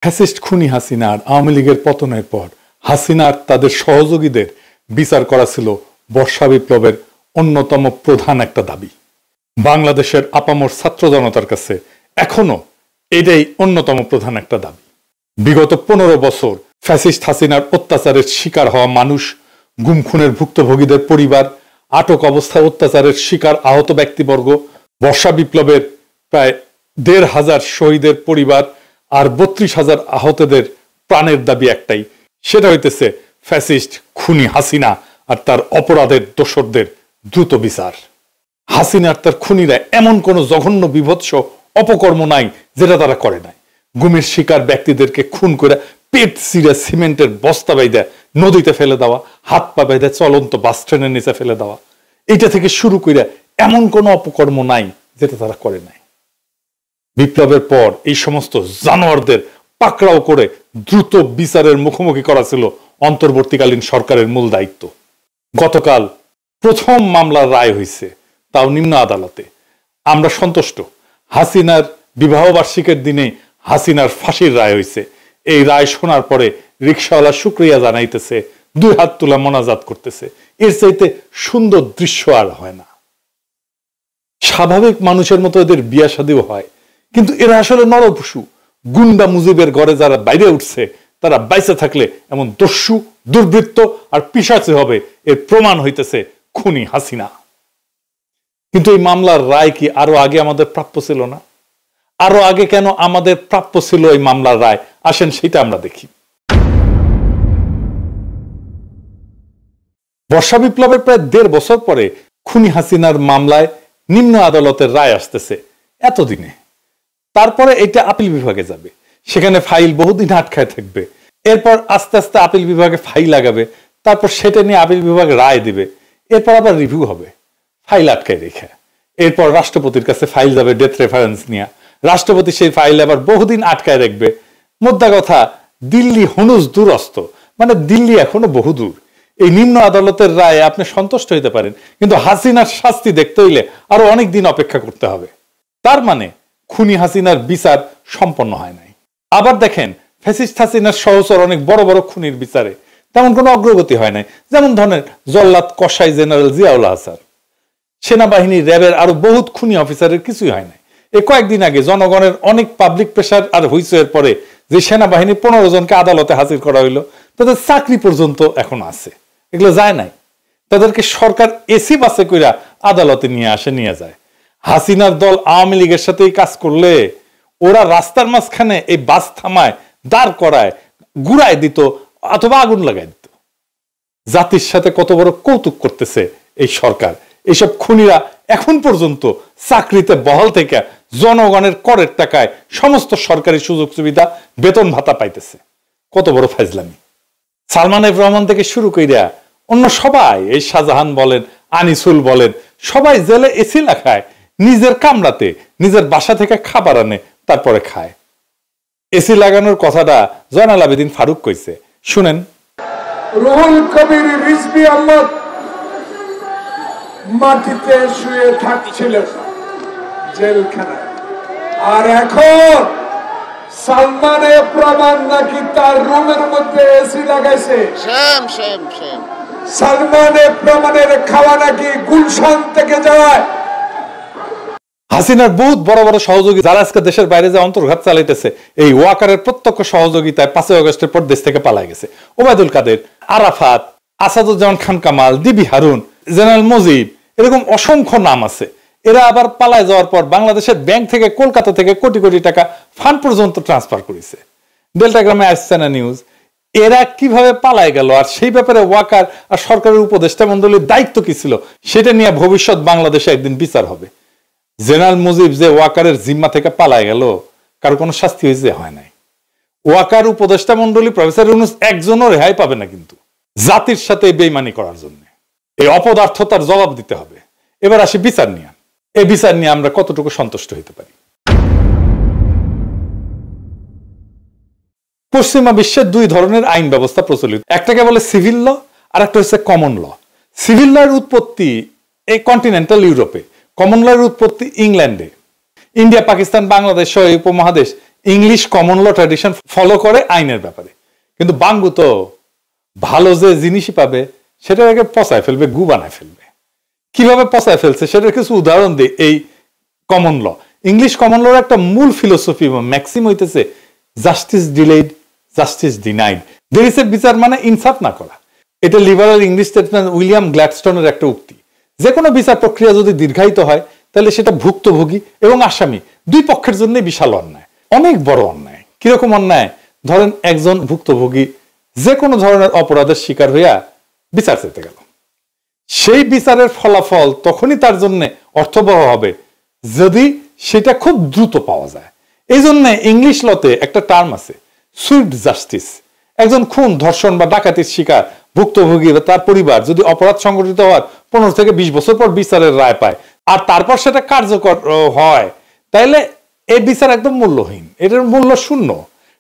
Fascist খুনি হাসিনার আওয়ামী লীগের পতনের পর হাসিনার তাদের সহযোগীদের বিচার করা ছিল বর্ষা বিপ্লবের অন্যতম প্রধান একটা দাবি। বাংলাদেশের আপামর ছাত্র জনতার কাছে এখনো এটাই অন্যতম প্রধান একটা দাবি। বিগত 15 বছর ফ্যাসিস্ট হাসিনার অত্যাচারের শিকার হওয়া মানুষ, গুম খুনের ভুক্তভোগীদের পরিবার, আটক অবস্থায় অত্যাচারের শিকার আহত ব্যক্তিবর্গ, বর্ষা বিপ্লবের প্রায় 1,500 শহীদের পরিবার আর 32,000 আহতদের প্রাণের দাবি একটাই, সেটা হইতেছে ফ্যাসিস্ট খুনি হাসিনা আর তার অপরাধের দোসরদের দ্রুত বিচার। হাসিনা আর তার খুনিরা এমন কোন জঘন্য বিভৎস অপকর্ম নাই যেটা তারা করে নাই। গুমের শিকার ব্যক্তিদেরকে খুন করে পেট চিরে সিমেন্টের বস্তা বাইদা নদীতে ফেলে দেওয়া, হাত পা বাইদা চলন্ত বাস ট্রেনের নিচে ফেলে দেওয়া, এটা থেকে শুরু করে এমন কোন অপকর্ম নাই যেটা তারা করে নাই। বিপ্লবের পর এই সমস্ত জানোয়ারদের পাকড়াও করে দ্রুত বিচারের মুখোমুখি করা ছিল অন্তর্বর্তীকালীন সরকারের মূল দায়িত্ব। গতকাল প্রথম মামলার রায় হয়েছে, তাও নিম্ন আদালতে। আমরা সন্তুষ্ট। হাসিনার বিবাহ বার্ষিকের দিনে হাসিনার ফাঁসির রায় হয়েছে। এই রায় শোনার পরে রিকশাওয়ালা শুকরিয়া জানাইতেছে, 2 হাত তুলা মোনাজাত করতেছে। এর চাইতে সুন্দর দৃশ্য আর হয় না। স্বাভাবিক মানুষের মতো এদের বিয়া শাদীও হয়, কিন্তু এরা আসলে নরপশু। গুন্ডা মুজিবের ঘরে যারা বাইরে উঠছে তারা বাইসে থাকলে এমন দস্যু, দুর্বৃত্ত আর পিশাচে হবে, এর প্রমাণ হইতেছে খুনি হাসিনা। কিন্তু এই মামলার রায় কি আরো আগে আমাদের প্রাপ্য ছিল না? আরো আগে কেন আমাদের প্রাপ্য ছিল এই মামলার রায়? আসেন সেটা আমরা দেখি। বর্ষা বিপ্লবের প্রায় 1.5 বছর পরে খুনি হাসিনার মামলায় নিম্ন আদালতের রায় আসতেছে এতদিনে। তারপরে এটা আপিল বিভাগে যাবে, সেখানে ফাইল বহুদিন আটকায় থাকবে। এরপর আস্তে আস্তে আপিল বিভাগে ফাইল লাগাবে, তারপর সেটা নিয়ে আপিল বিভাগ রায় দিবে। এরপর আবার রিভিউ হবে, ফাইল আটকায় রেখে। এরপর রাষ্ট্রপতির কাছে ফাইল যাবে ডেথ রেফারেন্স নিয়ে। রাষ্ট্রপতি সেই ফাইল আবার বহুদিন আটকায় রাখবে। মোদ্দা কথা, দিল্লি হনুজ দূরস্থ, মানে দিল্লি এখনো বহুদূর। এই নিম্ন আদালতের রায়ে আপনি সন্তুষ্ট হইতে পারেন, কিন্তু হাসিনার শাস্তি দেখতে হইলে আরো অনেক দিন অপেক্ষা করতে হবে। তার মানে খুনি হাসিনার বিচার সম্পন্ন হয় নাই। আবার দেখেন, ফ্যাসিস্ট হাসিনার সহচর অনেক বড় বড় খুনির বিচারে তেমন কোনো অগ্রগতি হয় নাই। যেমন ধরেন জল্লাদ কসাই জেনারেল জিয়াউল হাসান, সেনাবাহিনী, র্যাবের আরো বহুত খুনি অফিসারের কিছুই হয় নাই। এই কয়েকদিন আগে জনগণের অনেক পাবলিক প্রেশার আর হুইসের পরে যে সেনাবাহিনী 15 জনকে আদালতে হাজির করা হইলো, তাদের চাকরি পর্যন্ত এখন আছে, এগুলো যায় নাই। তাদেরকে সরকার এসি বাসে কইরা আদালতে নিয়ে যায়। হাসিনার দল আওয়ামী লীগের সাথে কাজ করলে ওরা রাস্তার মাঝখানে এই বাস থামায়, দাঁড় করায়, গুড়ায় দিত অথবা আগুন লাগাই দিত। জাতির সাথে কত বড় কৌতুক করতেছে এই সরকার। এইসব খুনিরা এখন পর্যন্ত চাকরিতে বহাল থেকে জনগণের করের টাকায় সমস্ত সরকারি সুযোগ সুবিধা, বেতন ভাতা পাইতেছে। কত বড় ফাজলামি! সালমান এফ রহমান থেকে শুরু কইরা অন্য সবাই, এই শাহজাহান বলেন, আনিসুল বলেন, সবাই জেলে এসি লাগায়, নিজের কামরাতে নিজের বাসা থেকে খাবার আনে, তারপরে খায়। এসি লাগানোর কথাটা জয়নাল আবেদিন ফারুক কইছে, শুনেন। রুহুল কবির রিজভী আহমদ মাটিতে শুয়ে থাকছিলেন জেলখানায়, আর এখন সালমানে প্রমাণ নাকি তার রুমের মধ্যে এসি লাগাইছে। সালমানে প্রমাণের খাওয়া নাকি গুলশান থেকে যায়। হাসিনার বহুত বড় বড় সহযোগী যারা আজকে দেশের বাইরে যে অন্তর্ঘাত চালাইতেছে, এই ওয়াকারের প্রত্যক্ষ সহযোগিতায় 5 আগস্টের পর দেশ থেকে পালাই গেছে। ওবায়দুল কাদের, আরাফাত, আসাদুজ্জামান খান কামাল, ডিবি হারুন, জেনারেল মুজিব, এরকম অসংখ্য নাম আছে। এরা আবার পালায় যাওয়ার পর বাংলাদেশের ব্যাংক থেকে, কলকাতা থেকে কোটি কোটি টাকা ফান্ড পর্যন্ত ট্রান্সফার করেছে। ডেল্টাগ্রামে আসছে না নিউজ। এরা কিভাবে পালায় গেল, আর সেই ব্যাপারে ওয়াকার আর সরকারের উপদেষ্টা মন্ডলীর দায়িত্ব কি ছিল, সেটা নিয়ে ভবিষ্যৎ বাংলাদেশে একদিন বিচার হবে। জেনারেল মুজিব যে ওয়াকারের জিম্মা থেকে পালায় গেল, কারো কোনো শাস্তি হয়েছে? হয় নাই। ওয়াকার উপদেষ্টা মন্ডলী, প্রফেসর ইউনূস একজনও রেহাই পাবে না কিন্তু জাতির সাথে বেইমানি করার জন্য। এই অপদার্থতার জবাব দিতে হবে। এবার আসি বিচার নিয়ে। এই বিচার নিয়ে আমরা কতটুকু সন্তুষ্ট হইতে পারি? পশ্চিমা বিশ্বের 2 ধরনের আইন ব্যবস্থা প্রচলিত, একটাকে বলে সিভিল ল, আর একটা হচ্ছে কমন ল। সিভিল ল এর উৎপত্তি এই কন্টিনেন্টাল ইউরোপে, কমন ল এর উৎপত্তি ইংল্যান্ডে। ইন্ডিয়া, পাকিস্তান, বাংলাদেশ সহ উপমহাদেশ English common law tradition follow করে আইনের ব্যাপারে। কিন্তু বাঙ্গু তো ভালো যে জিনিসই পাবে সেটাকে পচায় ফেলবে, গু বানায় ফেলবে। কিভাবে পচায় ফেলছে সেটার কিছু উদাহরণ দিই। এই কমন ল, ইংলিশ কমন লর একটা মূল ফিলোসফি বা ম্যাক্সিম হইতেছে জাস্টিস ডিলেড, জাস্টিস ডিনাইড। দেরিসের বিচার মানে ইনসাফ না করা। এটা লিবারাল ইংলিশ স্টেটসম্যান উইলিয়াম গ্ল্যাডস্টোনের একটা উক্তি। যে কোনো বিচার প্রক্রিয়া যদি দীর্ঘায়িত হয় তাহলে সেটা ভুক্তভোগী এবং আসামি দুই পক্ষের জন্য বিশাল অন্যায়, অনেক বড় অন্যায়। কিরকম অন্যায়? ধরেন একজন ভুক্তভোগী যে কোনো ধরনের অপরাধের শিকার হইয়া বিচার চেতে গেল, সেই বিচারের ফলাফল তখনই তার জন্য অর্থবহ হবে যদি সেটা খুব দ্রুত পাওয়া যায়। এই জন্য ইংলিশ লতে একটা টার্ম আছে, সুইফট জাস্টিস। একজন খুন, ধর্ষণ বা ডাকাতির শিকার ভুক্তভোগী বা তার পরিবার যদি অপরাধ সংঘটিত হওয়ার 15 থেকে 20 বছর পর বিচারের রায় পায় আর তারপর সেটা কার্যকর হয়, তাইলে এই বিচার একদম মূল্যহীন, এটার মূল্য শূন্য।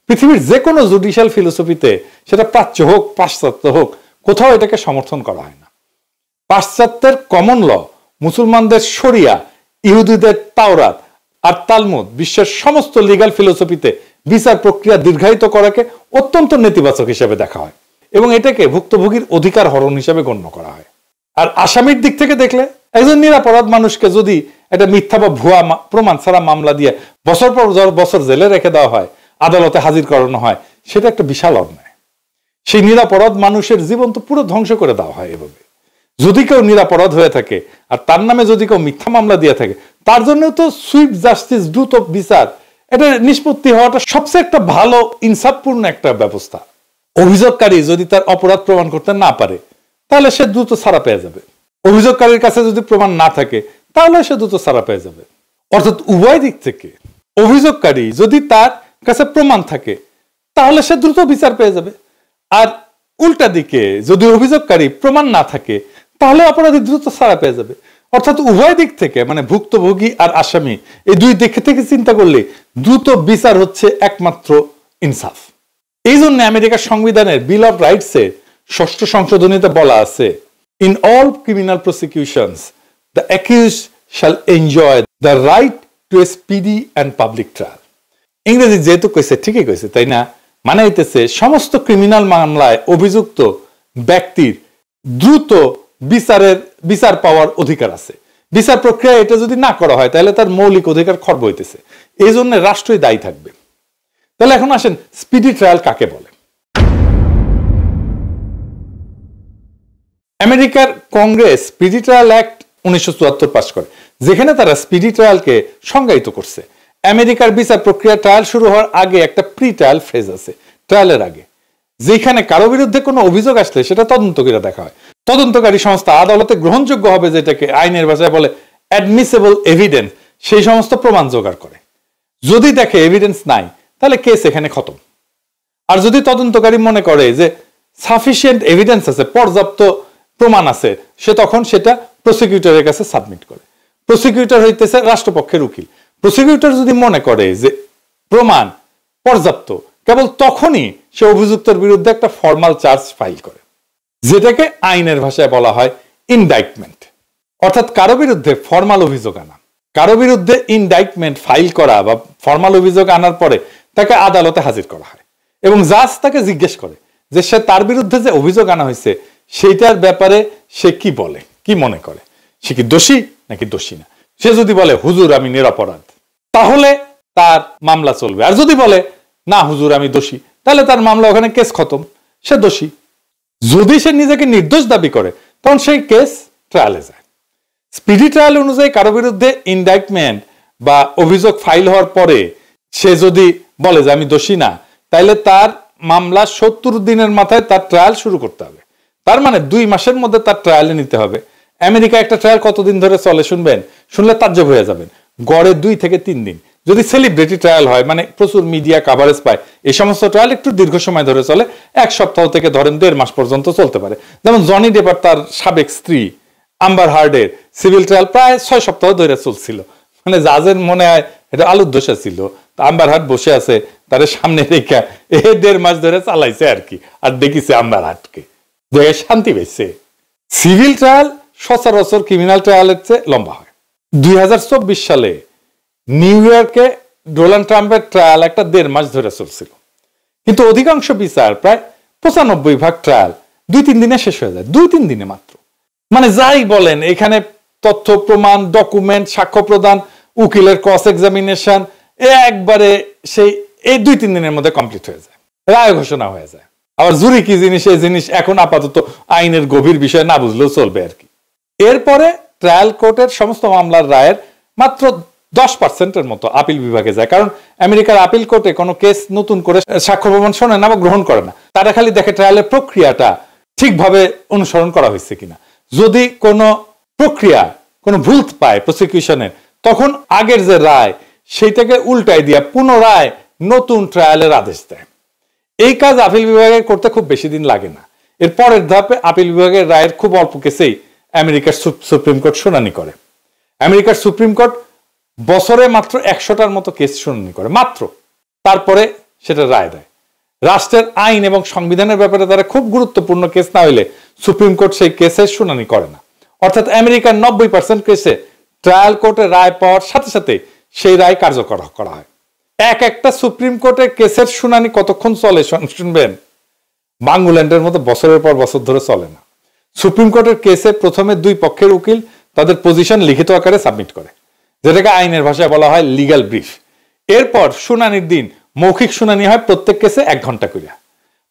পৃথিবীর যে কোনো জুডিশিয়াল ফিলোসফিতে, সেটা প্রাচ্য হোক পাশ্চাত্য হোক, কোথাও এটাকে সমর্থন করা হয় না। পাশ্চাত্যের কমন ল, মুসলমানদের শরিয়া, ইহুদিদের তাওরাত আর তালমুদ, বিশ্বের সমস্ত লিগ্যাল ফিলোসফিতে বিচার প্রক্রিয়া দীর্ঘায়িত করাকে অত্যন্ত নেতিবাচক হিসেবে দেখা হয় এবং এটাকে ভুক্তভোগীর অধিকার হরণ হিসেবে গণ্য করা হয়। আর আসামির দিক থেকে দেখলে, একজন নিরাপরাধ মানুষকে যদি একটা মিথ্যা বা ভুয়া প্রমাণ ছাড়া মামলা দিয়ে বছর পর বছর জেলে রেখে দেওয়া হয়, আদালতে হাজির করানো হয়, সেটা একটা বিশাল অন্যায়। সেই নিরাপরাধ মানুষের জীবন তো পুরো ধ্বংস করে দেওয়া হয় এভাবে। যদি কেউ নিরাপরাধ হয়ে থাকে আর তার নামে যদি কেউ মিথ্যা মামলা দিয়ে থাকে, তার জন্য তো সুইফট জাস্টিস, দ্রুত বিচার, এটা নিষ্পত্তি হওয়াটা সবচেয়ে একটা ভালো ইনসাফপূর্ণ একটা ব্যবস্থা। অভিযোগকারী যদি তার অপরাধ প্রমাণ করতে না পারে তাহলে সে দ্রুত ছাড়া পেয়ে যাবে। অভিযোগকারীর কাছে যদি প্রমাণ না থাকে তাহলে সে দ্রুত ছাড়া পেয়ে যাবে। অর্থাৎ উভয় দিক থেকে, অভিযোগকারী যদি তার কাছে প্রমাণ থাকে তাহলে সে দ্রুত বিচার পেয়ে যাবে, আর উল্টা দিকে যদি অভিযোগকারী প্রমাণ না থাকে তাহলে অপরাধী দ্রুত ছাড়া পেয়ে যাবে। অর্থাৎ উভয় দিক থেকে, মানে ভুক্তভোগী আর আসামি, এই দুই দিক থেকে চিন্তা করলে দ্রুত বিচার হচ্ছে একমাত্র ইনসাফ। এই জন্য আমেরিকার সংবিধানের বিল অফ রাইটসে 6ষ্ঠ সংশোধনীতে বলা আছে, in all criminal প্রসিকিউশনস the accused shall enjoy the right two A speedy and public trial. ইংরেজি যেহেতু কইছে ঠিকই কইছে, তাই না? মানে হইতেছে সমস্ত ক্রিমিনাল মামলায় অভিযুক্ত ব্যক্তির দ্রুত বিচার পাওয়ার অধিকার আছে। বিচার প্রক্রিয়া এটা যদি না করা হয় তাহলে তার মৌলিক অধিকার খর্ব হইতেছে। এই জন্য রাষ্ট্রই দায়ী থাকবে। তাহলে এখন আসেন, স্পিডি ট্রায়াল কাকে বলে? আমেরিকার Congress speedy trial act 1974 pass করে, যেখানে তারা স্পিডি ট্রায়ালকে সংজ্ঞায়িত করছে। আমেরিকার বিচার প্রক্রিয়া ট্রায়াল শুরু হওয়ার আগে একটা প্রি ট্রায়াল ফেজ আছে, ট্রায়ালের আগে, যেখানে কারো বিরুদ্ধে কোনো অভিযোগ আসলে সেটা তদন্ত করে দেখা হয়। তদন্তকারী সংস্থা আদালতে গ্রহণযোগ্য হবে, যেটাকে আইনের ভাষায় বলে অ্যাডমিসেবল এভিডেন্স, সেই সমস্ত প্রমাণ জোগাড় করে। যদি দেখে এভিডেন্স নাই তাহলে কেস এখানে খতম। আর যদি তদন্তকারী মনে করে যে সাফিসিয়েন্ট এভিডেন্স আছে, পর্যাপ্ত প্রমাণ আছে, সে তখন সেটা প্রসিকিউটরের কাছে সাবমিট করে। প্রসিকিউটর হইতেছে রাষ্ট্রপক্ষের উকিল। প্রসিকিউটর যদি মনে করে যে প্রমাণ পর্যাপ্ত, কেবল তখনই সে অভিযুক্তের বিরুদ্ধে একটা ফর্মাল চার্জ ফাইল করে, যেটাকে আইনের ভাষায় বলা হয় ইনডাইটমেন্ট। অর্থাৎ কারো বিরুদ্ধে ফর্মাল অভিযোগ আনা। কারো বিরুদ্ধে ইনডাইটমেন্ট ফাইল করা বা ফর্মাল অভিযোগ আনার পরে তাকে আদালতে হাজির করা হয় এবং জাজ তাকে জিজ্ঞেস করে যে সে তার বিরুদ্ধে যে অভিযোগ আনা হয়েছে সেইটার ব্যাপারে সে কি বলে, কি মনে করে, সে কি দোষী নাকি দোষী না। সে যদি বলে হুজুর আমি নিরপরাধ, তাহলে তার মামলা চলবে। আর যদি বলে না হুজুর আমি দোষী, তাহলে তার মামলা ওখানে কেস খতম, সে দোষী। যদি সে নিজেকে নির্দোষ দাবি করে তখন সেই কেস ট্রায়ালে যায়। স্পিডি ট্রায়াল অনুযায়ী কারো বিরুদ্ধে ইনডাইটমেন্ট বা অভিযোগ ফাইল হওয়ার পরে সে যদি বলে যে আমি দোষী না, তাইলে তার মামলা 70 দিনের মাথায় তার ট্রায়াল শুরু করতে হবে। তার মানে 2 মাসের মধ্যে তার ট্রায়ালে নিতে হবে। আমেরিকা একটা ট্রায়াল কতদিন ধরে চলে শুনবেন? শুনলে তাজ্জব হয়ে যাবেন। গড়ে 2 থেকে 3 দিন। যদি সেলিব্রিটি ট্রায়াল হয়, মানে প্রচুর মিডিয়া কাভারেজ পায়, এই সমস্ত ট্রায়াল একটু দীর্ঘ সময় ধরে চলে, 1 সপ্তাহ থেকে ধরেন 1.5 মাস পর্যন্ত চলতে পারে। যেমন জনি ডেপ আর তার সাবেক স্ত্রী আম্বার হার্ডের সিভিল ট্রায়াল প্রায় 6 সপ্তাহ ধরে চলছিল। মানে জাজের মনে হয় এটা আলুর দোষা ছিল, আম্বার হার্ড বসে আছে তার সামনে রেখা 1.5 মাস ধরে চালাইছে আর কি, আর দেখিছে আম্বার হার্ডকে, দেখে শান্তি পেয়েছে। সিভিল ট্রায়াল সচরাচর ক্রিমিনাল ট্রায়ালের চেয়ে লম্বা হয়। 2024 সালে নিউ ইয়র্কে ডোনাল্ড ট্রাম্পের ট্রায়াল একটা 1.5 মাস ধরে চলছিল, কিন্তু অধিকাংশ বিচার প্রায় 95% ট্রায়াল 2-3 দিনে শেষ হয়ে যায়, 2-3 দিনে মাত্র। মানে যাই বলেন, এখানে তথ্য প্রমাণ, ডকুমেন্ট, সাক্ষ্য প্রদান, উকিলের ক্রস এক্সামিনেশন একবারে সেই এই 2-3 দিনের মধ্যে কমপ্লিট হয়ে যায়, রায় ঘোষণা হয়ে যায়। আবার জুরি কি জিনিস, এই জিনিস এখন আপাতত আইনের গভীর বিষয় না বুঝলেও চলবে আর কি। এরপরে ট্রায়াল কোর্টের সমস্ত মামলার রায়ের মাত্র 10%-এর মতো আপিল বিভাগে যায়, কারণ আমেরিকার আপিল কোর্টে কোনো কেস নতুন করে সাক্ষ্য প্রমাণ শোনে না বা গ্রহণ করে না। তারা খালি দেখে ট্রায়ালের প্রক্রিয়াটা ঠিকভাবে অনুসরণ করা হয়েছে কিনা। যদি কোনো প্রক্রিয়া কোনো ভুল পায় প্রসিকিউশনের, তখন আগের যে রায় সেইটাকে উল্টাই দিয়া পুনরায় নতুন ট্রায়ালের আদেশ দেয়। এই কাজ আপিল বিভাগে করতে খুব বেশি দিন লাগে না। এর পরের ধাপে আপিল বিভাগের রায়ের খুব অল্প কেসেই আমেরিকার সুপ্রিম কোর্ট শুনানি করে। আমেরিকার সুপ্রিম কোর্ট বছরে মাত্র 100টার মতো কেস শুনানি করে মাত্র, তারপরে সেটা রায় দেয়। রাষ্ট্রের আইন এবং সংবিধানের ব্যাপারে তারা খুব গুরুত্বপূর্ণ কেস না হইলে সুপ্রিম কোর্ট সেই কেসের শুনানি করে না। অর্থাৎ আমেরিকার 90% কেসে ট্রায়াল কোর্টে রায় পাওয়ার সাথে সাথে সেই রায় কার্যকর করা হয়। একটা সুপ্রিম কোর্টের কেসের শুনানি কতক্ষণ চলে শুনবেন? বাংলাদেশের মতো বছরের পর বছর ধরে চলে না। সুপ্রিম কোর্টের কেসে প্রথমে 2 পক্ষের উকিল তাদের পজিশন লিখিত আকারে সাবমিট করে, যেটাকে আইনের ভাষায় বলা হয় লিগ্যাল ব্রিফ। এরপর শুনানির দিন মৌখিক শুনানি হয়, প্রত্যেক কেসে 1 ঘন্টা করে।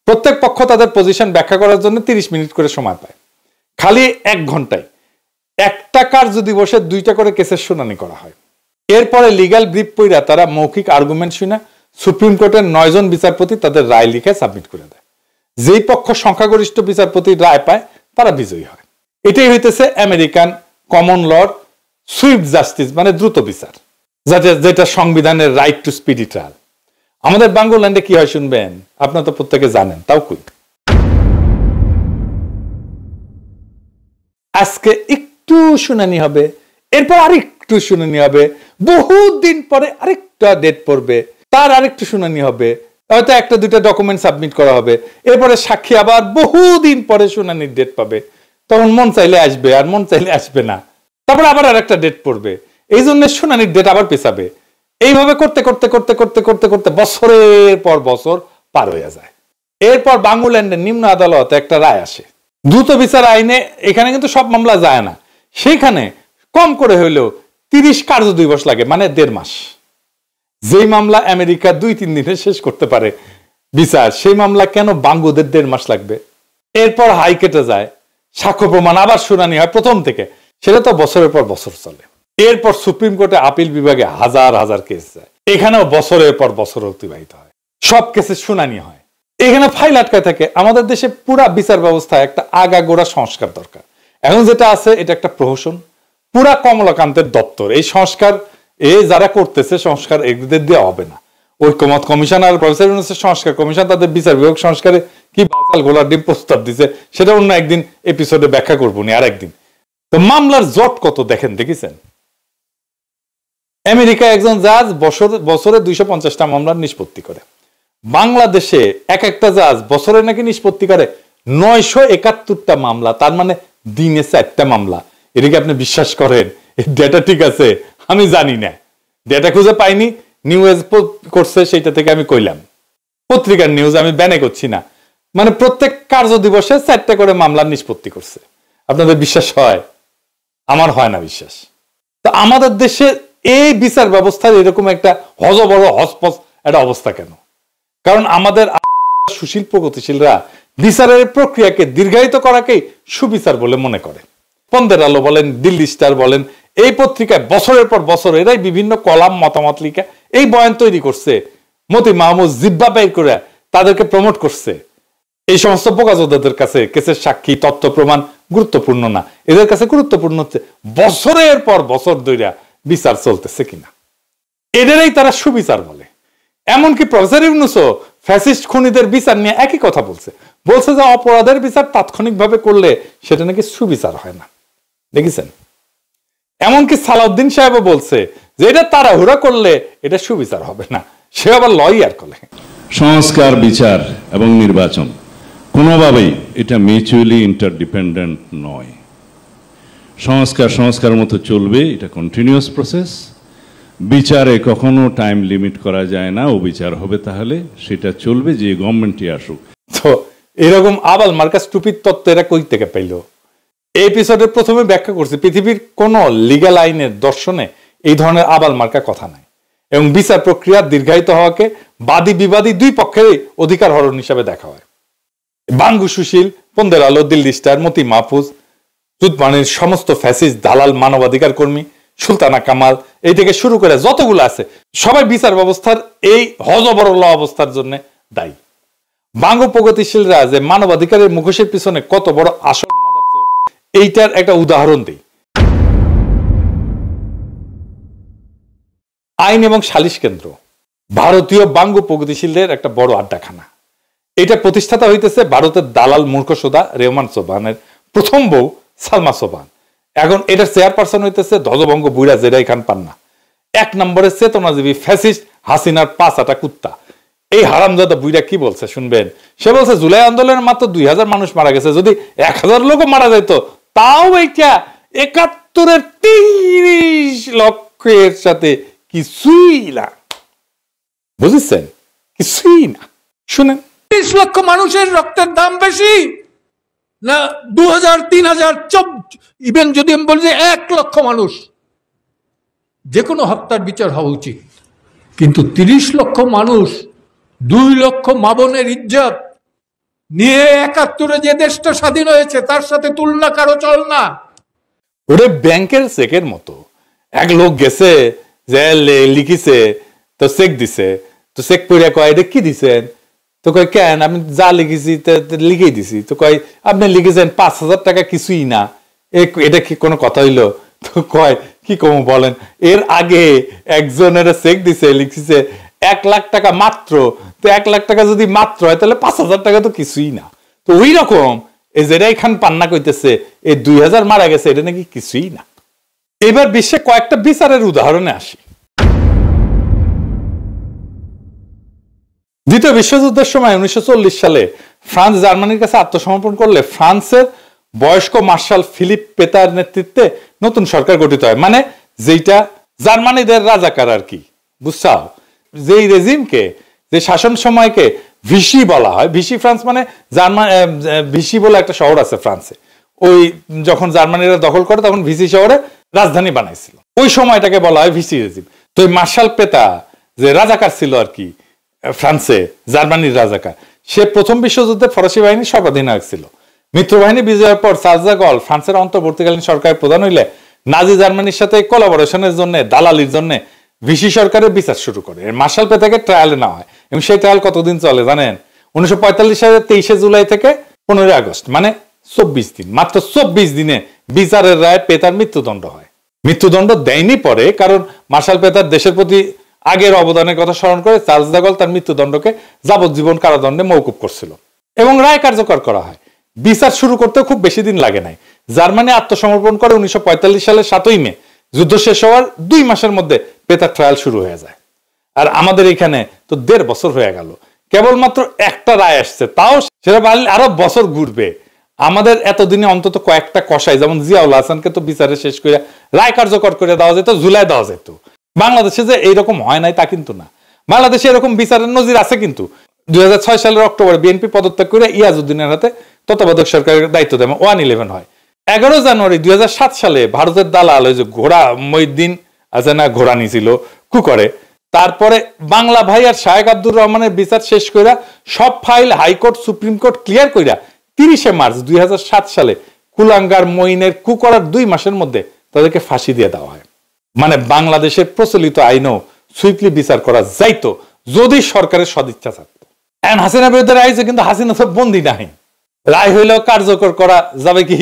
প্রত্যেক পক্ষ তাদের পজিশন ব্যাখ্যা করার জন্য 30 মিনিট করে সময় পায়। খালি 1 ঘন্টায় একটা কার্য দিবসে 2টা করে কেসের শুনানি করা হয়। এরপরে লিগ্যাল ব্রিফ পড়া তারা মৌখিক আর্গুমেন্ট শুনে সুপ্রিম কোর্টের 9 জন বিচারপতি তাদের রায় লিখে সাবমিট করে দেয়। যেই পক্ষ সংখ্যাগরিষ্ঠ বিচারপতির রায় পায় তারা বিজয়ী হয়। এটাই হইতেছে আমেরিকান কমন লর সুইফট জাস্টিস, মানে দ্রুত বিচার, যেটা সংবিধানের রাইট টু স্পিডি ট্রায়াল। আমাদের বাংলাদেশে কি হয় শুনবেন? আপনারা তো প্রত্যেকে জানেন, তাও কই আজকে একটু শুনানি হবে, এরপর আরেকটু শুনানি হবে, বহুত দিন পরে আরেকটা ডেট পড়বে, তার আরেকটু শুনানি হবে, হয়তো 1-2টা ডকুমেন্ট সাবমিট করা হবে, এরপরে সাক্ষী আবার বহুদিন পরে শুনানির ডেট পাবে, তখন মন চাইলে আসবে আর মন চাইলে আসবে না, তারপর আবার আরেকটা ডেট পড়বে, এই জন্য শুনানির ডেট আবার পেছাবে। এইভাবে করতে করতে করতে করতে করতে করতে বছরের পর বছর পার হয়ে যায়। এরপর বাংলাদেশের নিম্ন আদালতে একটা রায় আসে দ্রুত বিচার আইনে। এখানে কিন্তু সব মামলা যায় না, সেখানে কম করে হইলেও 30 কার্য দিবস লাগে, মানে 1.5 মাস। যেই মামলা আমেরিকা 2-3 দিনে শেষ করতে পারে বিচার, সেই মামলা কেন বাংলাদেশের 1.5 মাস লাগবে? এরপর হাইকোর্টে যায়, সাক্ষ্য প্রমাণ আবার শুনানি হয় প্রথম থেকে, সেটা তো বছরের পর বছর চলে। এরপর সুপ্রিম কোর্টে আপিল বিভাগে হাজার হাজার কেস যায়, এখানেও বছরের পর বছর অতিবাহিত হয়, সব কেসে শুনানি হয়, এখানে ফাইল আটকায় থাকে। আমাদের দেশে পুরা বিচার ব্যবস্থায় একটা আগাগোড়া সংস্কার দরকার। এখন যেটা আছে এটা একটা প্রহসন, পুরা কমলাকান্তের দপ্তর। এই সংস্কার যারা করতেছে সংস্কার এদের দিয়ে হবে না। ঐক্যমত কমিশন আর প্রফেসর ইউনূসের সংস্কার কমিশন তাদের বিচার বিভাগ সংস্কারে কি বাচাল গোলার ডিম প্রস্তাব দিছে, সেটা অন্য একদিন এপিসোডে ব্যাখ্যা করবো নি, আর একদিন। তো মামলার জট কত দেখেছেন? আমেরিকা একজন জাজ বছরে 250টা মামলার নিষ্পত্তি করে। বাংলাদেশে একটা জাজ বছরে নাকি নিষ্পত্তি করে 971টা মামলা, তার মানে দিনে 4টা মামলা। এটা কি আপনি বিশ্বাস করেন? এই ডেটা ঠিক আছে? আমি জানি না, ডেটা খুঁজে পাইনি, নিউজ করছে সেইটা থেকে আমি কইলাম, পত্রিকার নিউজ, আমি ব্যানে করছি না। মানে প্রত্যেক কার্য দিবসে 4টা করে মামলার নিষ্পত্তি করছে। আপনাদের বিশ্বাস হয়? আমার হয় না বিশ্বাস। তো আমাদের দেশে এই বিচার ব্যবস্থার এরকম একটা হজবড় হসপস একটা অবস্থা কেন? কারণ আমাদের সুশীল প্রগতিশীলরা বিচারের প্রক্রিয়াকে দীর্ঘায়িত করাকেই সুবিচার বলে মনে করে। পন্দের আলো বলেন, দিল্লি স্টার বলেন, এই পত্রিকায় বছরের পর বছর এরাই বিভিন্ন কলাম মতামত লিখে এই বয়ান তৈরি করছে, মতি মাহমুদ জিব্বা বের করে তাদেরকে প্রমোট করছে। এই সমস্ত বোকাজোদাদের কাছে কেসের সাক্ষী, তথ্য প্রমাণ গুরুত্বপূর্ণ না, এদের কাছে গুরুত্বপূর্ণ হচ্ছে বছরের পর বছর ধরে বিচার চলতেছে কিনা। এদেরই তারা সুবিচার বলে। এমনকি প্রফেসর ইউনূসও ফ্যাসিস্ট খুনিদের বিচার নিয়ে একই কথা বলছে যে অপরাধের বিচার তাৎক্ষণিকভাবে করলে সেটা নাকি সুবিচার হয় না। দেখেছেন? এমনকি সালাউদ্দিন সাহেবও বলছে যে এটা তাড়াহুড়া করলে এটা সুবিচার হবে না, সে আবার লয়ার করে। সংস্কার, বিচার এবং নির্বাচন কোনোভাবেই এটা মিউচুয়ালি ইন্টারডিপেন্ডেন্ট নয়। সংস্কার মতো চলবে, এটা কন্টিনিউয়াস প্রসেস। বিচারে কখনো টাইম লিমিট করা যায় না, ও বিচার হবে তাহলে সেটা চলবে, যে গভর্নমেন্টই আসুক। তো এরকম আবাল মার্কা স্টুপিড তত্ত্ব এরা কই থেকে পাইল? এই এপিসোডে প্রথমে ব্যাখ্যা করছি পৃথিবীর কোন লিগ্যাল আইনের দর্শনে এই ধরনের আবাল মার্কা কথা নাই, এবং বিচার প্রক্রিয়া দীর্ঘায়িত হওয়াকে বাদী বিবাদী দুই পক্ষেরই অধিকার হরণ হিসাবে দেখা হয়। বাঙ্গু সুশীল, পন্দের আলো, দিল্লি স্টার, মতি মাহফুজ, জুতমানির সমস্ত ফ্যাসিস্ট দালাল, মানবাধিকার কর্মী, সুলতানা কামাল, এই থেকে শুরু করে যতগুলো আছে সবাই বিচার ব্যবস্থার এই হজবরল অবস্থার জন্য দায়ী। বাঙ্গু প্রগতিশীলরা যে মানবাধিকারের মুখোশের পিছনে কত বড় আসল মাদারচোদ, এইটার একটা উদাহরণ দেই। আইন এবং সালিশ কেন্দ্র ভারতীয় বাঙ্গু প্রগতিশীলদের একটা বড় আড্ডাখানা। এটা প্রতিষ্ঠাতা হইতেছে ভারতের দালাল মূর্খসোদা রেহমান সোবহানের প্রথম বউ সালমা সোবহান। এখন এটার চেয়ারপারসন হইতেছে ধ্বজভঙ্গ বুইড়া জেরাই খান পান্না, এক নম্বরের চেতনাজীবী ফ্যাসিস্ট হাসিনার পাঁচ আটা কুত্তা। এই হারামজাদা বুইড়া কি বলছে শুনবেন? সে বলছে জুলাই আন্দোলনের মাত্র 2000 মানুষ মারা গেছে, যদি 1000 লোকও মারা যেত তাও এইটা 71-এর 30 লক্ষের সাথে কিছুই না। বুঝেছেন? কিছুই না। শুনেন, 30 লক্ষ মানুষের রক্তের দাম বেশি না 2000, 3000, ইভেন যদি আমি বলি যে 1 লক্ষ মানুষ, যে কোনো হত্যার বিচার হওয়া উচিত, কিন্তু 30 লক্ষ মানুষ, 2 লক্ষ মা বোনের ইজ্জত নিয়ে 71-এ যে দেশটা স্বাধীন হয়েছে তার সাথে তুলনা কারো চল না। ওরে ব্যাংকের চেকের মতো। এক লোক গেছে যে লিখিছে, তো চেক দিছে, তো চেক পড়ে কয় এটা কি দিছেন? তো কয় কেন, আমি যা লিখেছি লিখেই দিছি। তো কয় আপনি লিখেছেন 5000 টাকা, কিছুই না, এটা কি কোনো কথা হইলো? তো কয় কি কম বলেন, এর আগে একজনের চেক দিছে, লিখছে 1 লাখ টাকা মাত্র। তো 1 লাখ টাকা যদি মাত্র হয় তাহলে 5000 টাকা তো কিছুই না। তো ওই রকম এই জেরাই খান পান্না কইতেছে এই 2000 মারা গেছে, এটা নাকি কিছুই না। এবার বিশ্বে কয়েকটা বিচারের উদাহরণে আসি। দ্বিতীয় বিশ্বযুদ্ধের সময় 1940 সালে ফ্রান্স জার্মানির কাছে আত্মসমর্পণ করলে ফ্রান্সের বয়স্ক মার্শাল ফিলিপ পেতার নেতৃত্বে নতুন সরকার গঠিত হয়, মানে যেটা জার্মানিদের রাজাকার আর কি, বুঝছাও? যেই রেজিমকে, যে শাসন সময়কে ভিসি বলা হয়। ভিসি ফ্রান্স মানে ভিসি বলে একটা শহর আছে ফ্রান্সে। ওই যখন জার্মানিরা দখল করে তখন ভিসি শহরে রাজধানী বানাইছিল, ওই সময়টাকে বলা হয় ভিসি রেজিম। তো এই মার্শাল পেতা যে রাজাকার ছিল আর কি ফ্রান্সে, জার্মানির রাজাকার, সে প্রথম বিশ্বযুদ্ধে ফরাসি বাহিনীর সর্বাধিনায়ক ছিল। মিত্রবাহিনী বিজয়ের পর চার্লস দ্য গল ফ্রান্সের অন্তর্বর্তীকালীন সরকারের প্রধান হইলে নাজি জার্মানির সাথে কোলাবোরেশনের জন্য, দালালির জন্য ভিসি সরকারের বিচার শুরু করে। মার্শাল পেতাকে ট্রায়ালে নেওয়া হয়, এবং সেই ট্রায়াল কতদিন চলে জানেন? 1945 সালের 23 জুলাই থেকে 15 আগস্ট, মানে 24 দিন। মাত্র 24 দিনে বিচারের রায় পেতার মৃত্যুদণ্ড হয়। মৃত্যুদণ্ড দেয়নি পরে, কারণ মার্শাল পেতার দেশের প্রতি আগের অবদানের কথা স্মরণ করে চার্লস দ্য গল তার মৃত্যুদণ্ডকে যাবজ্জীবন কারাদণ্ডে মওকুফ করছিল, এবং রায় কার্যকর করা হয়। বিচার শুরু করতে খুব বেশি দিন লাগে নাই। জার্মানি আত্মসমর্পণ করে 1945 সালের 7ই মে। যুদ্ধ শেষ হওয়ার 2 মাসের মধ্যে পেতার ট্রায়াল শুরু হয়ে যায়। আর আমাদের এখানে তো 1.5 বছর হয়ে গেল, কেবলমাত্র একটা রায় আসছে, তাও সেটা আরো বছর ঘুরবে। আমাদের এতদিনে অন্তত কয়েকটা কসাই, যেমন জিয়াউল হাসানকে তো বিচারে শেষ করে রায় কার্যকর করে দেওয়া যেত, ঝুলাই দেওয়া যেত। বাংলাদেশে যে এইরকম হয় নাই তা কিন্তু না, বাংলাদেশে এরকম বিচারের নজির আছে। কিন্তু 2006 সালের অক্টোবরে বিএনপি পদত্যাগ করে ইয়াজউদ্দিনের হাতে তত্ত্বাবধায়ক সরকারের দায়িত্ব দেয়, 111 হয়। 11 জানুয়ারি 2007 সালে ভারতের দালাল ওই যে ঘোড়া মহিউদ্দিন আছে না, ঘোড়ানি ছিল কুকরে, তারপরে বাংলা ভাই আর শায়েক আব্দুর রহমানের বিচার শেষ কইরা সব file high court supreme court clear কইরা 30 মার্চ 2007 সালে কুলাঙ্গার মঈনের করার 2 মাসের মধ্যে তাদেরকে ফাঁসি দিয়ে দেওয়া হয়। মানে বাংলাদেশের প্রচলিত আইনও সুইফটলি বিচার করা যাইতো যদি সরকারের সদিচ্ছা থাকতো। এখন হাসিনার বিরুদ্ধে রায় হয়েছে, কিন্তু হাসিনা তো বন্দী নাই, রায় হইলেও কার্যকর করা যাবে কি?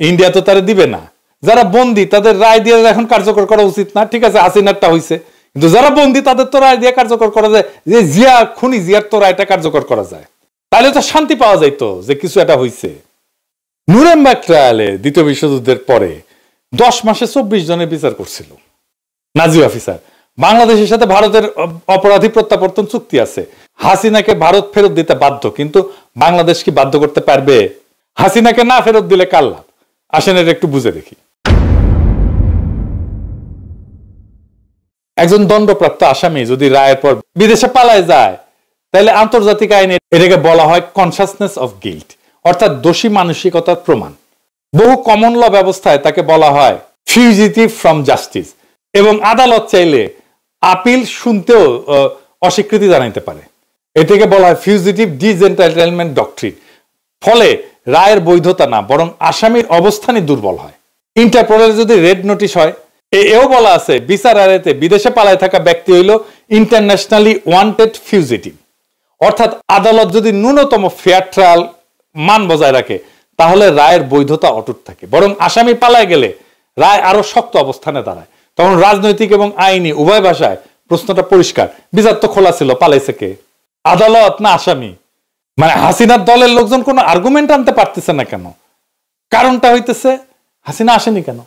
ইন্ডিয়া তো তারা দিবে না। যারা বন্দী তাদের রায় দিয়ে এখন কার্যকর করা উচিত না? ঠিক আছে, হাসিনারটা হয়েছে, কিন্তু যারা বন্দী তাদের তো রায় দিয়ে কার্যকর করা যায়। যে জিয়া খুনি, জিয়ার তো রায়টা কার্যকর করা যায়, তাহলে তো শান্তি পাওয়া যাইতো যে কিছু একটা হয়েছে। নুরেমবার্গ ট্রায়ালে দ্বিতীয় বিশ্বযুদ্ধের পরে 10 মাসে 24 জনের বিচার করছিল নাজি অফিসার। বাংলাদেশের সাথে ভারতের অপরাধী প্রত্যাবর্তন চুক্তি আছে, হাসিনাকে ভারত ফেরত দিতে বাধ্য, কিন্তু বাংলাদেশ কি বাধ্য করতে পারবে? হাসিনাকে না ফেরত দিলে কার লাভ? আসেন এটা একটু বুঝে দেখি। একজন দণ্ডপ্রাপ্ত আসামি যদি রায়ের পর বিদেশে পালায় যায়, তাহলে আন্তর্জাতিক আইনে এটাকে বলা হয় কনসাসনেস অফ গিল্ট, অর্থাৎ দোষী মানসিকতার প্রমাণ। বহু কমন ল ব্যবস্থায় তাকে বলা হয় ফিউজিটিভ ফ্রম জাস্টিস, এবং আদালত চাইলে আপিল শুনতেও অস্বীকৃতি জানাইতে পারে। এটাকে বলা হয় ফিউজিটিভ ডিসএন্টাইটেলমেন্ট ডক্ট্রিন। ফলে রায়ের বৈধতা না, বরং আসামির অবস্থানই দুর্বল হয়। ইন্টারপোলের যদি রেড নোটিশ হয়, এও বলা আছে বিচার আদালতে বিদেশে পালায় থাকা ব্যক্তি হইল ইন্টারন্যাশনালি ওয়ান্টেড ফিউজিটিভ, অর্থাৎ আদালত যদি ন্যূনতম ফেয়ার ট্রায়াল মান বজায় রাখে তাহলে রায়ের বৈধতা অটুট থাকে, বরং আসামি পালায় গেলে রায় আরো শক্ত অবস্থানে দাঁড়ায়। তখন রাজনৈতিক এবং আইনি উভয় ভাষায় প্রশ্নটা পরিষ্কার, বিচার তো খোলা ছিল, পালাইছে কে, আদালত না আসামি? মানে হাসিনার দলের লোকজন কোনো আর্গুমেন্ট আনতে পারতেছে না কেন? কারণটা হইতেছে হাসিনা আসেনি কেন,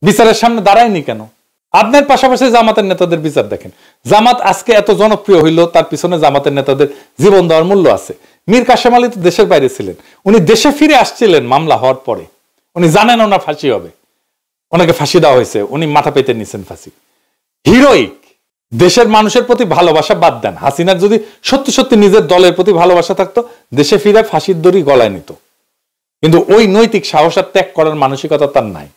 বিচারের সামনে দাঁড়ায়নি কেন? আপনার পাশাপাশি জামাতের নেতাদের বিচার দেখেন। জামাত আজকে এত জনপ্রিয় হইল, তার পিছনে জামাতের নেতাদের জীবন দেওয়ার মূল্য আছে। মীর কাসেম আলী তো দেশের বাইরে ছিলেন, উনি দেশে ফিরে আসছিলেন মামলা হওয়ার পরে। উনি জানেন ওনার ফাঁসি হবে, ওনাকে ফাঁসি দেওয়া হয়েছে, উনি মাথা পেতে নিছেন ফাঁসি। হিরোইক। দেশের মানুষের প্রতি ভালোবাসা বাদ দেন, হাসিনার যদি সত্যি সত্যি নিজের দলের প্রতি ভালোবাসা থাকতো দেশে ফিরে ফাঁসির দড়ি গলায় নিত, কিন্তু ওই নৈতিক সাহস আর ত্যাগ করার মানসিকতা তার নাই।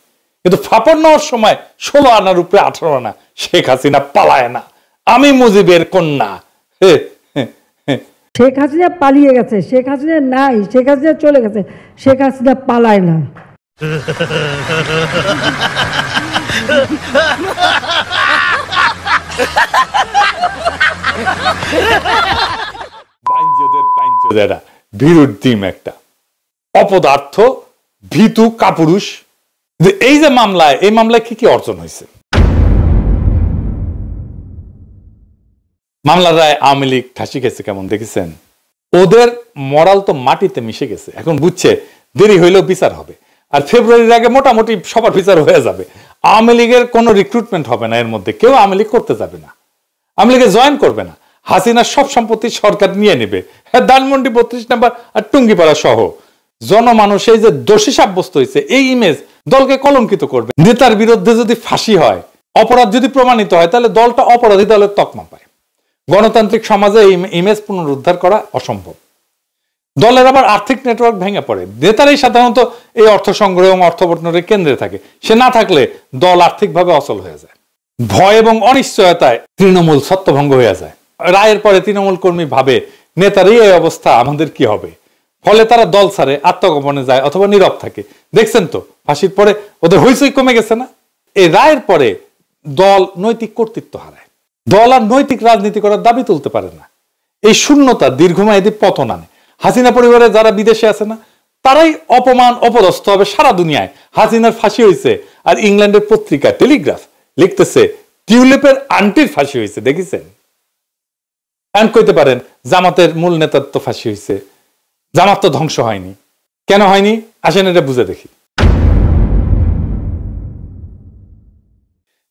কিন্তু ফাপড় নেওয়ার সময় 16 আনার উপরে 18 আনা, শেখ হাসিনা পালায় না, আমি মুজিবের কন্যা। শেখ হাসিনা পালিয়ে গেছে, শেখ হাসিনা নাই, শেখ হাসিনা চলে গেছে, শেখ হাসিনা পালায় না। ভীরুর ডিম একটা, অপদার্থ, ভীতু, কাপুরুষ। এই যে মামলায়, এই মামলায় কি কি অর্জন হয়েছে? মামলার রায় আওয়ামী লীগ ঠাসি খেয়েছে কেমন দেখেছেন? ওদের মরাল তো মাটিতে মিশে গেছে, এখন বুঝছে দেরি হইলেও বিচার হবে, আর ফেব্রুয়ারির আগে মোটামুটি সবার বিচার হয়ে যাবে। আওয়ামী লীগের কোনো রিক্রুটমেন্ট হবে না, এর মধ্যে কেউ আওয়ামী লীগ করতে যাবে না, আওয়ামী লীগে জয়েন করবে না। হাসিনার সব সম্পত্তি সরকার নিয়ে নেবে, হ্যাঁ, ধানমন্ডি 32 নম্বর আর টুঙ্গিপাড়া সহ। জনমানুষ এই যে দোষী সাব্যস্ত হয়েছে, এই ইমেজ দলকে কলঙ্কিত করবে। নেতার বিরুদ্ধে যদি ফাঁসি হয়, অপরাধ যদি প্রমাণিত হয়, তাহলে দলটা অপরাধী দলের তকমা পায়। গণতান্ত্রিক সমাজে এই ইমেজ পুনরুদ্ধার করা অসম্ভব। দলের আবার আর্থিক নেটওয়ার্ক ভেঙে পড়ে, নেতারাই সাধারণত এই অর্থ সংগ্রহ এবং অর্থ বন্টনের কেন্দ্রে থাকে, সে না থাকলে দল আর্থিকভাবে অচল হয়ে যায়। ভয় এবং অনিশ্চয়তায় তৃণমূল ছত্রভঙ্গ হয়ে যায়। রায়ের পরে তৃণমূল কর্মী ভাবে নেতারই এই অবস্থা, আমাদের কি হবে? ফলে তারা দল ছাড়ে, আত্মগোপনে যায় অথবা নীরব থাকে। দেখছেন তো ফাঁসির পরে ওদের হইচই কমে গেছে না? এই রায়ের পরে দল নৈতিক কর্তৃত্ব হারায়, দল আর নৈতিক রাজনীতি করার দাবি তুলতে পারে না। এই শূন্যতা দীর্ঘমেয়াদী পতন আনে। হাসিনা পরিবারে যারা বিদেশে আছে না, তারাই অপমান অপদস্থ হবে সারা দুনিয়ায়। হাসিনার ফাঁসি হয়েছে, আর ইংল্যান্ডের পত্রিকা টেলিগ্রাফ লিখতেছে টিউলিপের আন্টির ফাঁসি হয়েছে, দেখেছেন? এমন কইতে পারেন জামাতের মূল নেতার তো ফাঁসি হয়েছে, জামাত তো ধ্বংস হয়নি। কেন হয়নি আসেন এটা বুঝে দেখি।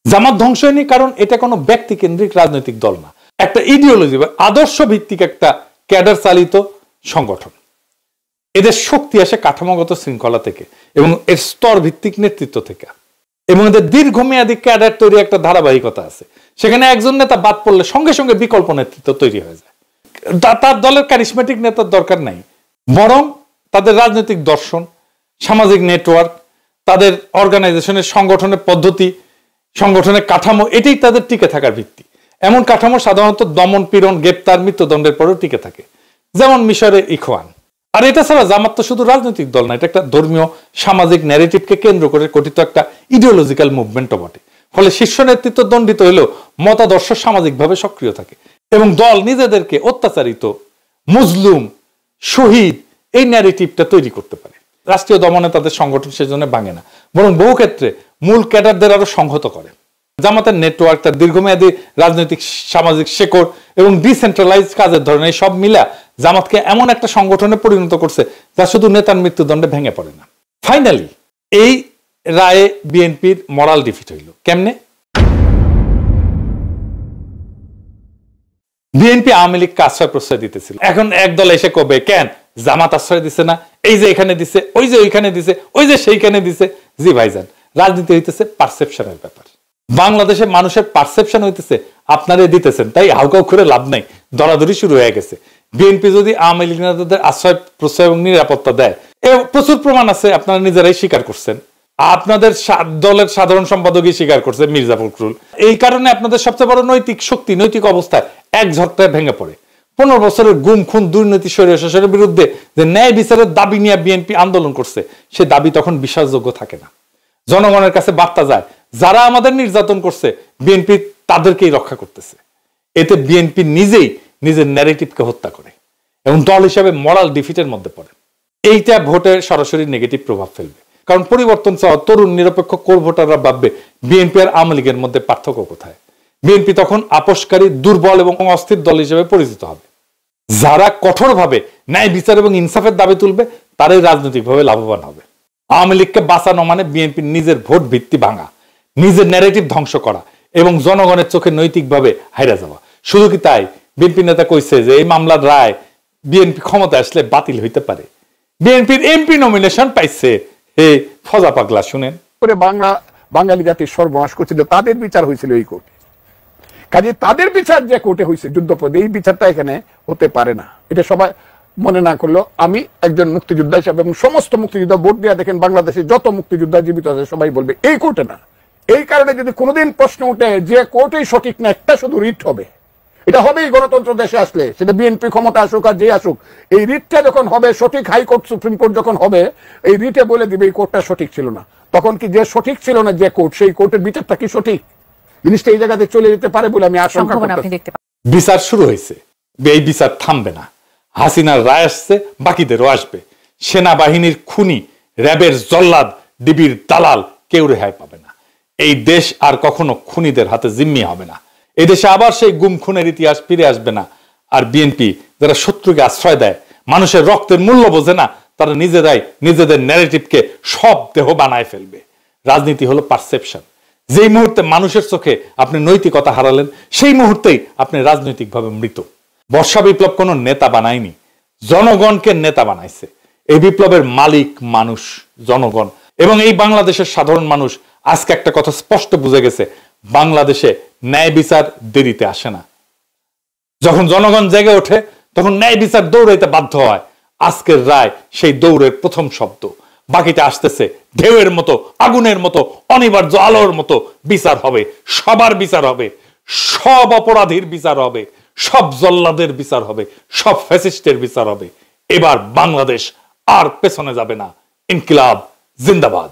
জামাত ধ্বংস হয়নি কারণ এটা কোনো ব্যক্তি কেন্দ্রিক রাজনৈতিক দল না, একটা ইডিওলজি বা আদর্শ ভিত্তিক একটা ক্যাডার চালিত সংগঠন। এদের শক্তি আসে কাঠামোগত শৃঙ্খলা থেকে এবং এর স্তর ভিত্তিক নেতৃত্ব থেকে, এবং এদের দীর্ঘমেয়াদী ক্যাডার তৈরি একটা ধারাবাহিকতা আছে। সেখানে একজন নেতা বাদ পড়লে সঙ্গে সঙ্গে বিকল্প নেতৃত্ব তৈরি হয়ে যায়। তার দলের ক্যারিসমেটিক নেতার দরকার নাই, বরং তাদের রাজনৈতিক দর্শন, সামাজিক নেটওয়ার্ক, তাদের অর্গানাইজেশনের সংগঠনের পদ্ধতি, সংগঠনের কাঠামো, এটাই তাদের টিকে থাকার ভিত্তি। এমন কাঠামো সাধারণত দমন, পীড়ন, গ্রেপ্তার, মৃত্যুদণ্ডের পরেও টিকে থাকে, যেমন মিশরে ইখওয়ান। আর এটা ছাড়া জামাত তো শুধু রাজনৈতিক দল না, এটা একটা ধর্মীয় সামাজিক ন্যারেটিভকে কেন্দ্র করে গঠিত একটা ইডিওলজিক্যাল মুভমেন্টও বটে। ফলে শীর্ষ নেতৃত্ব দণ্ডিত হলেও মতাদর্শ সামাজিকভাবে সক্রিয় থাকে, এবং দল নিজেদেরকে অত্যাচারিত, মজলুম, শহীদ এই ন্যারেটিভটা তৈরি করতে পারে। রাষ্ট্রীয় দমনে তাদের সংগঠন সেজন্য ভাঙে না, বরং বহু ক্ষেত্রে মূল ক্যাডারদের আরো সংহত করে। জামাতের নেটওয়ার্ক, তার দীর্ঘমেয়াদী রাজনৈতিক সামাজিক শেকড় এবং ডিসেন্ট্রালাইজ কাজের ধরনের সব মিলা জামাতকে এমন একটা সংগঠনে পরিণত করছে যা শুধু নেতার মৃত্যুদণ্ডে ভেঙে পড়ে না। ফাইনালি এই রায়ে বিএনপির মরাল ডিফিট হইল কেমনে? বিএনপি আওয়ামী লীগকে আশ্রয় প্রশ্রয় দিতেছিল, এখন একদল এসে কবে কেন জামাত আশ্রয় দিছে না, এই যে এখানে দিছে, ওই যে ওইখানে দিছে, ওই যে সেইখানে দিছে। জি ভাইজান, রাজনীতি হইতেছে পারসেপশনের ব্যাপার। বাংলাদেশের মানুষের পারসেপশন হইতেছে আপনারা দিতেছেন, তাই হাউকাউ করে লাভ নাই, দরাদরি শুরু হয়ে গেছে। বিএনপি যদি আওয়ামী লীগ নেতাদের আশ্রয় প্রশ্রয় এবং নিরাপত্তা দেয়, প্রচুর প্রমাণ আছে, আপনারা নিজেরাই স্বীকার করছেন। আপনাদের দলের সাধারণ সম্পাদকই স্বীকার করছে, মির্জা ফখরুল। এই কারণে আপনাদের সবচেয়ে বড় নৈতিক শক্তি, নৈতিক অবস্থায় এক ঝটকায় ভেঙে পড়ে। 15 বছরের গুম খুন দুর্নীতি স্বৈরশাসনের বিরুদ্ধে যে ন্যায় বিচারের দাবি নিয়ে বিএনপি আন্দোলন করছে, সে দাবি তখন বিশ্বাসযোগ্য থাকে না। জনগণের কাছে বার্তা যায়, যারা আমাদের নির্যাতন করছে বিএনপি তাদেরকেই রক্ষা করতেছে। এতে বিএনপি নিজেই নিজের ন্যারেটিভকে হত্যা করে এবং দল হিসাবে মরাল ডিফিটের মধ্যে পড়ে। এইটা ভোটের সরাসরি নেগেটিভ প্রভাব ফেলবে, কারণ পরিবর্তন চাওয়া তরুণ নিরপেক্ষ কোর ভোটাররা ভাববে বিএনপি আর আওয়ামী লীগের মধ্যে পার্থক্য কোথায়। বিএনপি তখন আপোষকারী, দুর্বল এবং অস্থির দল হিসেবে পরিচিত হবে। যারা কঠোরভাবে ন্যায় বিচার এবং ইনসাফের দাবি তুলবে তারাই রাজনৈতিকভাবে লাভবান হবে। আওয়ামী লীগকে বাঁচানো মানে বিএনপির নিজের ভোট ভিত্তি ভাঙা, নিজের ন্যারেটিভ ধ্বংস করা এবং জনগণের চোখে নৈতিকভাবে হাইরা যাওয়া। শুধু কি তাই, বিএনপি নেতা কইছে যে এই মামলার রায় বিএনপি ক্ষমতা আসলে বাতিল হইতে পারে। বিএনপির এমপি নমিনেশন পাইছে। হে ফজা পাগলা শুনেন, বাঙালি জাতির সর্বনাশ করছিল, তাদের বিচার হয়েছিল এই কোর্টে। কাজে তাদের বিচার যে কোর্টে হয়েছে যুদ্ধপদে, এই বিচারটা এখানে হতে পারে না। এটা সবাই মনে না করলেও আমি একজন মুক্তিযোদ্ধা হিসাবে এবং সমস্ত মুক্তিযোদ্ধা ভোট দিয়ে দেখেন বাংলাদেশে যত মুক্তিযোদ্ধা জীবিত আছে সবাই বলবে এই কোর্টে না। এই কারণে যদি কোনোদিন প্রশ্ন উঠে যে কোর্টেই সঠিক না, একটা শুধু রিট হবে, এটা হবেই গণতন্ত্র দেশে আসলে, সেটা বিএনপি ক্ষমতা আসুক আর যে আসুক, এই রিটটা যখন হবে সঠিক, হাইকোর্ট সুপ্রিম কোর্ট যখন হবে, এই রিটে বলে দিবে এই কোর্টটা সঠিক ছিল না। তখন কি যে সঠিক ছিল না যে কোর্ট, সেই কোর্টের বিচারটা কি সঠিক, জিনিসটা এই জায়গাতে চলে যেতে পারে বলে আমি আশঙ্কা করতেছি। বিচার শুরু হয়েছে, এই বিচার থামবে না। হাসিনার রায় আসছে, বাকিদেরও আসবে। সেনাবাহিনীর খুনি, র্যাবের জল্লাদ, ডিবির দালাল কেউ রেহাই পাবে না। এই দেশ আর কখনো খুনিদের হাতে জিম্মি হবে না। এই দেশে আবার সেই গুম খুনের ইতিহাস ফিরে আসবে না। আর বিএনপি যারা শত্রুকে আশ্রয় দেয়, মানুষের রক্তের মূল্য বোঝে না, তারা নিজেরাই নিজেদের ন্যারেটিভকে সব দেহ বানায় ফেলবে। রাজনীতি হলো পারসেপশন। যেই মুহূর্তে মানুষের চোখে আপনি নৈতিকতা হারালেন, সেই মুহূর্তেই আপনি রাজনৈতিকভাবে মৃত। বর্ষা বিপ্লব কোনো নেতা বানায়নি, জনগণকে নেতা বানাইছে। এই বিপ্লবের মালিক মানুষ, জনগণ। এবং এই বাংলাদেশের সাধারণ মানুষ আজকে একটা কথা স্পষ্ট বুঝে গেছে, বাংলাদেশে ন্যায় বিচার দেরিতে আসে না। যখন জনগণ জেগে ওঠে তখন ন্যায় বিচার দৌড়াইতে বাধ্য হয়। আজকের রায় সেই দৌড়ের প্রথম শব্দ। বাকিটা আসতেছে ঢেউয়ের মতো, আগুনের মতো, অনিবার্য আলোর মতো। বিচার হবে, সবার বিচার হবে, সব অপরাধীর বিচার হবে, সব জল্লাদের বিচার হবে, সব ফ্যাসিস্টের বিচার হবে। এবার বাংলাদেশ আর পেছনে যাবে না। ইনকিলাব জিন্দাবাদ।